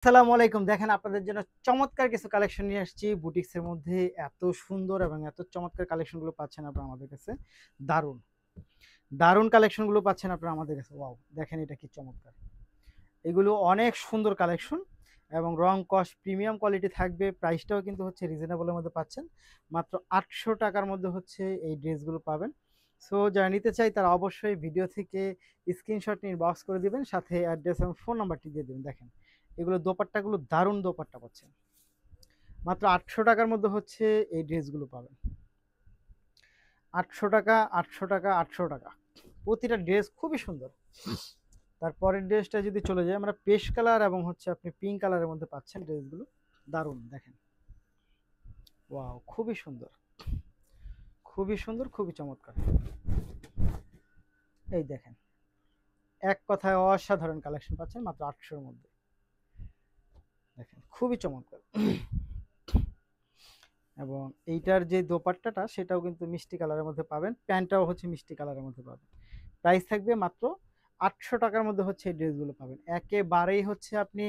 আসসালামু আলাইকুম। দেখেন আপনাদের জন্য চমৎকার কিছু কালেকশন নিয়ে আসছি। বুটিক্সের মধ্যে এত সুন্দর এবং এত চমৎকার কালেকশনগুলো পাচ্ছেন আপনারা আমাদের কাছে। দারুণ, দারুণ কালেকশনগুলো পাচ্ছেন আপনারা আমাদের কাছে। ওয়াও! দেখেন এটা কি চমৎকার। এগুলো অনেক সুন্দর কালেকশন এবং রং কস প্রিমিয়াম কোয়ালিটি থাকবে। প্রাইসটাও কিন্তু হচ্ছে রিজনেবল এর মধ্যে পাচ্ছেন। মাত্র ৳৮০০ র মধ্যে হচ্ছে এই ড্রেসগুলো পাবেন। সো যারা নিতে চায় তারা অবশ্যই ভিডিও থেকে স্ক্রিনশট নিয়ে ইনবক্স করে দিবেন। সাথে অ্যাড্রেস এবং ফোন নাম্বারটি দিয়ে দিবেন। দেখেন এগুলো দোপাট্টাগুলো দারুণ দোপাট্টা পাচ্ছেন। মাত্র ৳৮০০ র মধ্যে হচ্ছে এই ড্রেসগুলো পাবেন। ৳৮০০, ৳৮০০, ৳৮০০। প্রতিটা ড্রেস খুবই সুন্দর। তারপরের ড্রেসটা যদি চলে যাই, আমরা পেস্ট কালার এবং হচ্ছে আপনি পিঙ্ক কালারের মধ্যে পাচ্ছেন ড্রেসগুলো। দারুণ দেখেন। ওয়াও! খুবই সুন্দর। খুবই সুন্দর, খুবই চমৎকার। এই দেখেন। এক কথায় অসাধারণ কালেকশন পাচ্ছেন মাত্র ৮০০ র মধ্যে। দেখেন খুবই চমৎকার। এবং এইটার যে দোপাট্টাটা সেটাও কিন্তু মিষ্টি কালারের মধ্যে পাবেন। প্যান্টটাও হচ্ছে মিষ্টি কালারের মধ্যে পাবেন। প্রাইস থাকবে মাত্র ৳৮০০ র মধ্যে হচ্ছে এই ড্রেসগুলো পাবেন। একেবারেই হচ্ছে আপনি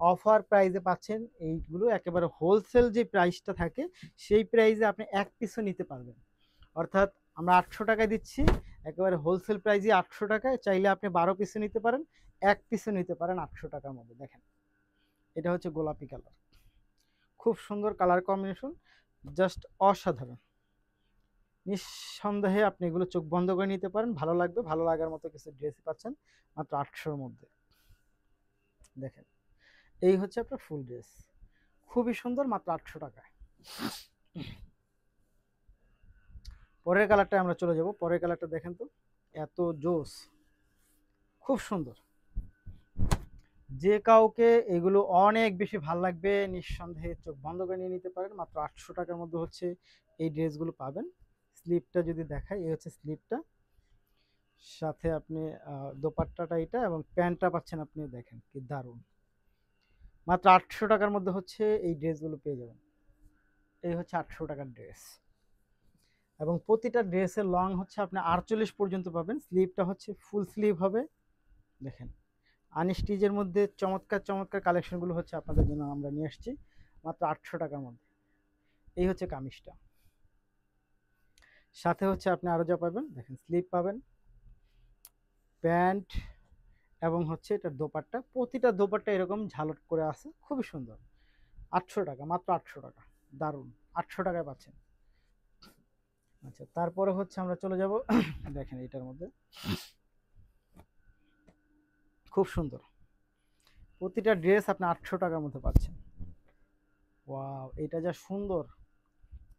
অফার প্রাইসে পাচ্ছেন এইগুলো। একেবারে হোলসেল যে প্রাইসটা থাকে সেই প্রাইসে আপনি ১ পিসও নিতে পারবেন। অর্থাৎ আমরা ৳৮০০ দিচ্ছি, একেবারে হোলসেল প্রাইসই ৳৮০০। চাইলে আপনি ১২ পিসও নিতে পারেন, ১ পিসও নিতে পারেন ৳৮০০ র মধ্যে। দেখেন এটা হচ্ছে গোলাপি কালার। খুব সুন্দর কালার কম্বিনেশন, জাস্ট অসাধারণ। নিঃসন্দেহে আপনি এগুলো চোখ বন্ধ করে নিতে পারেন। ভালো লাগবে। ভালো লাগার মতো কিছু ড্রেস পাচ্ছেন মাত্র ৮০০ র মধ্যে। দেখেন এই হচ্ছে আপনার ফুল ড্রেস। খুবই সুন্দর মাত্র ৳৮০০। পরের কালারটায় আমরা চলে যাব। পরের কালারটা দেখেন তো। এত জোস। খুব সুন্দর। যে কাউকে এগুলো অনেক বেশি ভাল লাগবে। নিঃসন্দেহে চোখ বন্ধ করে নিয়ে নিতে পারেন। মাত্র ৳৮০০ র মধ্যে হচ্ছে এই ড্রেসগুলো পাবেন। স্লিপটা যদি দেখাই, এই হচ্ছে স্লিপটা। সাথে আপনি দোপাট্টাটা এটা এবং প্যান্টটা পাচ্ছেন আপনি দেখেন কি দারুণ। মাত্র ৳৮০০ র মধ্যে হচ্ছে এই ড্রেসগুলো পেয়ে যাবেন। এই হচ্ছে ৳৮০০ র ড্রেস। এবং প্রতিটা ড্রেসের লং হচ্ছে আপনি ৪৮ পর্যন্ত পাবেন। স্লিভটা হচ্ছে ফুল স্লিভ হবে। দেখেন আনস্টিচের মধ্যে চমৎকার, চমৎকার কালেকশনগুলো হচ্ছে আপনাদের জন্য আমরা নিয়ে আসছি মাত্র ৳৮০০ র মধ্যে। এই হচ্ছে কামিজটা। সাথে হচ্ছে আপনি আরো যা পাবেন দেখেন স্লিভ পাবেন, প্যান্ট এবং হচ্ছে এটার দোপাট্টা। প্রতিটা দোপাট্টা এরকম ঝালট করে আছে। খুবই সুন্দর। ৳৮০০ মাত্র ৳৮০০। দারুণ। ৳৮০০ য় পাচ্ছেন। আচ্ছা তারপরে হচ্ছে আমরা চলে যাব দেখেন এটার মধ্যে। খুব সুন্দর। প্রতিটা ড্রেস আপনি ৳৮০০ র মধ্যে পাচ্ছেন। ওয়াও! এটা যা সুন্দর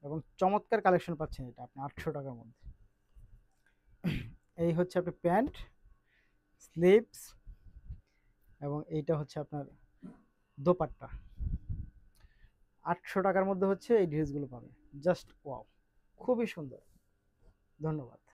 এবং চমৎকার কালেকশন পাচ্ছেন এটা আপনি ৳৮০০ র মধ্যে। এই হচ্ছে আপনার প্যান্ট, স্লিভস এবং এইটা হচ্ছে আপনার দোপাট্টা। ৳৮০০ র মধ্যে হচ্ছে এই ড্রেসগুলো পাবেন। Just wow! খুবই সুন্দর। ধন্যবাদ।